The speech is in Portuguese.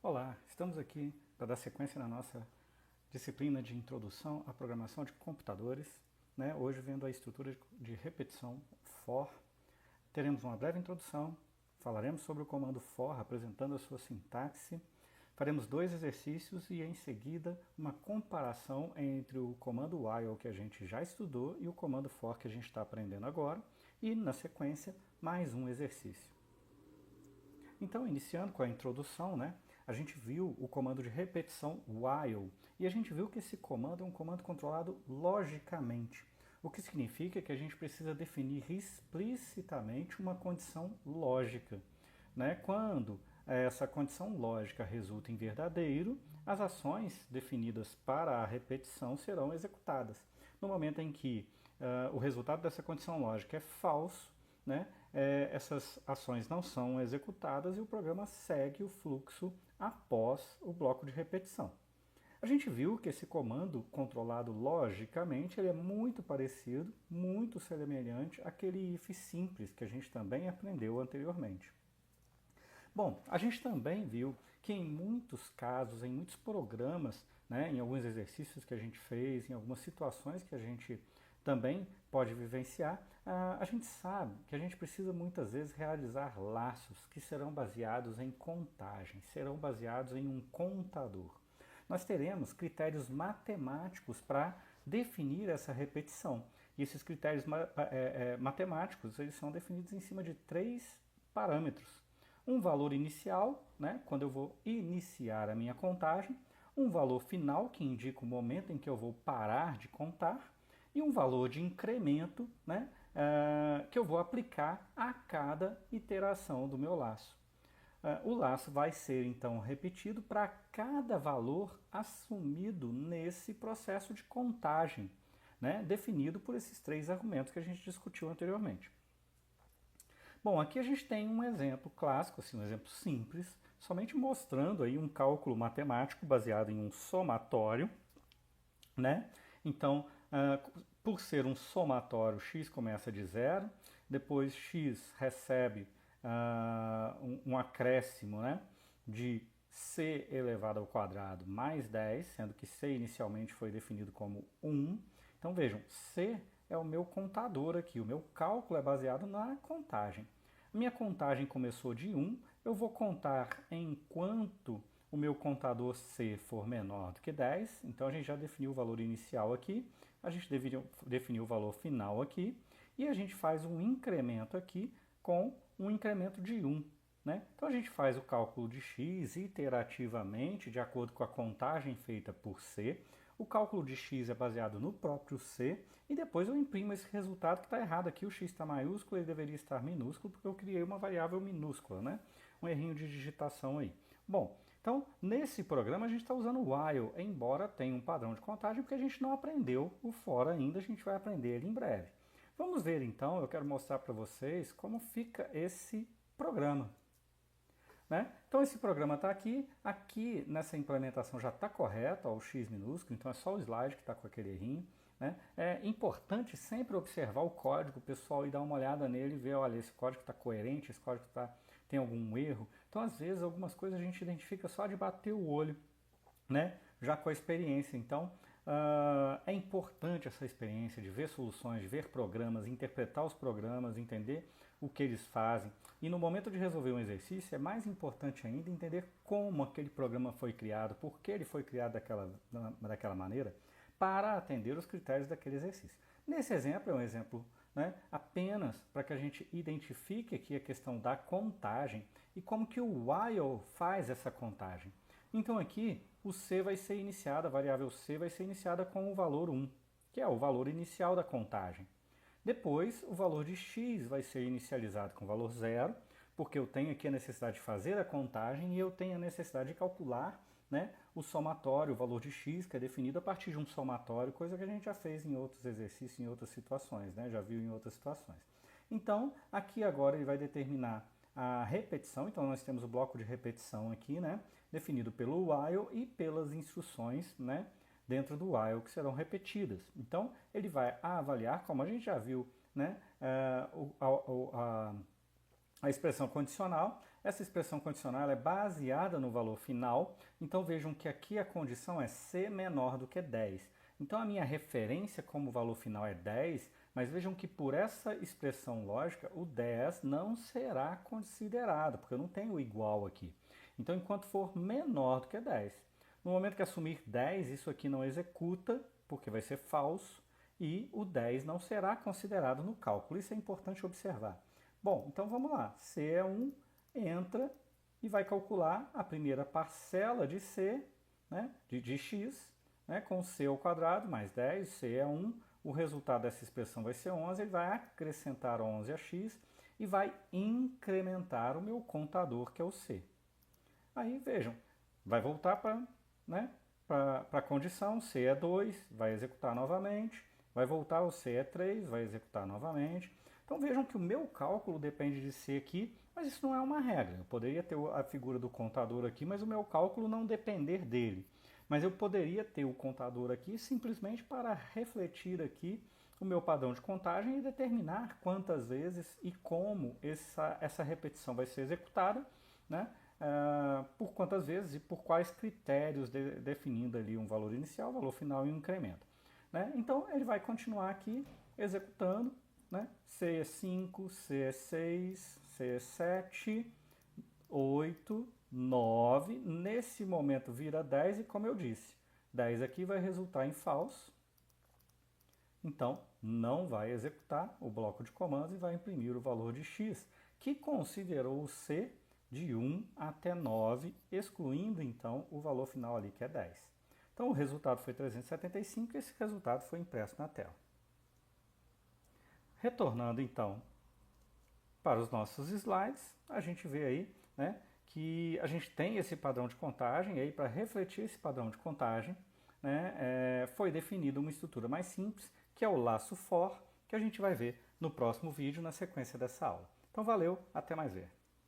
Olá, estamos aqui para dar sequência na nossa disciplina de introdução à programação de computadores, né? Hoje vendo a estrutura de repetição for. Teremos uma breve introdução, falaremos sobre o comando for, apresentando a sua sintaxe, faremos dois exercícios e em seguida uma comparação entre o comando while que a gente já estudou e o comando for que a gente está aprendendo agora e na sequência mais um exercício. Então, iniciando com a introdução, né, a gente viu o comando de repetição while e a gente viu que esse comando é um comando controlado logicamente, o que significa que a gente precisa definir explicitamente uma condição lógica. Né? Quando essa condição lógica resulta em verdadeiro, as ações definidas para a repetição serão executadas. No momento em que o resultado dessa condição lógica é falso, né, essas ações não são executadas e o programa segue o fluxo após o bloco de repetição. A gente viu que esse comando controlado logicamente ele é muito parecido, muito semelhante àquele if simples que a gente também aprendeu anteriormente. Bom, a gente também viu que em muitos casos, em muitos programas, né, em alguns exercícios que a gente fez, em algumas situações que a gente também pode vivenciar, a gente sabe que a gente precisa muitas vezes realizar laços que serão baseados em contagem, serão baseados em um contador. Nós teremos critérios matemáticos para definir essa repetição. E esses critérios matemáticos eles são definidos em cima de três parâmetros. Um valor inicial, né, quando eu vou iniciar a minha contagem, um valor final, que indica o momento em que eu vou parar de contar, e um valor de incremento, né, que eu vou aplicar a cada iteração do meu laço. O laço vai ser então repetido para cada valor assumido nesse processo de contagem, né, definido por esses três argumentos que a gente discutiu anteriormente. Bom, aqui a gente tem um exemplo clássico, assim, um exemplo simples, somente mostrando aí um cálculo matemático baseado em um somatório, né? Então, por ser um somatório, x começa de zero, depois x recebe um acréscimo, né, de c elevado ao quadrado mais 10, sendo que c inicialmente foi definido como 1. Então vejam, c é o meu contador aqui, o meu cálculo é baseado na contagem. A minha contagem começou de 1, eu vou contar enquanto o meu contador C for menor do que 10, então a gente já definiu o valor inicial aqui, a gente definiu o valor final aqui, e a gente faz um incremento aqui com um incremento de 1. Né? Então a gente faz o cálculo de x iterativamente, de acordo com a contagem feita por C. O cálculo de x é baseado no próprio C, e depois eu imprimo esse resultado que está errado aqui, o x está maiúsculo, ele deveria estar minúsculo, porque eu criei uma variável minúscula, né? Um errinho de digitação aí. Bom, então nesse programa a gente está usando o while, embora tenha um padrão de contagem, porque a gente não aprendeu o for ainda, a gente vai aprender ele em breve. Vamos ver então, eu quero mostrar para vocês como fica esse programa. Né? Então esse programa está aqui nessa implementação já está correto, ó, o x minúsculo, então é só o slide que está com aquele errinho. Né? É importante sempre observar o código, pessoal, e dar uma olhada nele e ver, olha, esse código está coerente, esse código tem algum erro. Então às vezes algumas coisas a gente identifica só de bater o olho, né? Já com a experiência. Então, é importante essa experiência de ver soluções, de ver programas, interpretar os programas, entender o que eles fazem. E no momento de resolver um exercício, é mais importante ainda entender como aquele programa foi criado, por que ele foi criado daquela maneira, para atender os critérios daquele exercício. Nesse exemplo, é um exemplo, né, apenas para que a gente identifique aqui a questão da contagem e como que o while faz essa contagem. Então aqui o C vai ser iniciado, a variável C vai ser iniciada com o valor 1, que é o valor inicial da contagem. Depois o valor de x vai ser inicializado com o valor 0, porque eu tenho aqui a necessidade de fazer a contagem e eu tenho a necessidade de calcular, né, o somatório, o valor de x, que é definido a partir de um somatório, coisa que a gente já fez em outros exercícios, em outras situações, né, já viu em outras situações. Então, aqui agora ele vai determinar a repetição, então nós temos o bloco de repetição aqui, né, definido pelo while e pelas instruções, né, dentro do while que serão repetidas. Então ele vai avaliar, como a gente já viu, né, a expressão condicional, Essa expressão condicional ela é baseada no valor final, então vejam que aqui a condição é C menor do que 10. Então a minha referência como valor final é 10, mas vejam que por essa expressão lógica o 10 não será considerado, porque eu não tenho igual aqui. Então enquanto for menor do que 10. No momento que assumir 10, isso aqui não executa, porque vai ser falso, e o 10 não será considerado no cálculo. Isso é importante observar. Bom, então vamos lá. C é 1, entra e vai calcular a primeira parcela de C, né, de x, né, com C ao quadrado mais 10, C é 1, o resultado dessa expressão vai ser 11, ele vai acrescentar 11 a x e vai incrementar o meu contador, que é o C. Aí, vejam, vai voltar para, né, a condição, C é 2, vai executar novamente, vai voltar, o C é 3, vai executar novamente. Então vejam que o meu cálculo depende de C aqui, mas isso não é uma regra. Eu poderia ter a figura do contador aqui, mas o meu cálculo não depender dele. Mas eu poderia ter o contador aqui simplesmente para refletir aqui o meu padrão de contagem e determinar quantas vezes e como essa repetição vai ser executada, né? Por quantas vezes e por quais critérios, definindo ali um valor inicial, valor final e um incremento. Né? Então ele vai continuar aqui executando, né? C é 5, C é 6, C é 7, 8, 9, nesse momento vira 10 e como eu disse, 10 aqui vai resultar em falso, então não vai executar o bloco de comandos e vai imprimir o valor de x, que considerou o C de 1 até 9, excluindo então o valor final ali que é 10. Então o resultado foi 375 e esse resultado foi impresso na tela. Retornando então para os nossos slides, a gente vê aí, né, que a gente tem esse padrão de contagem, e aí para refletir esse padrão de contagem, né, foi definida uma estrutura mais simples, que é o laço for, que a gente vai ver no próximo vídeo na sequência dessa aula. Então valeu, até mais ver.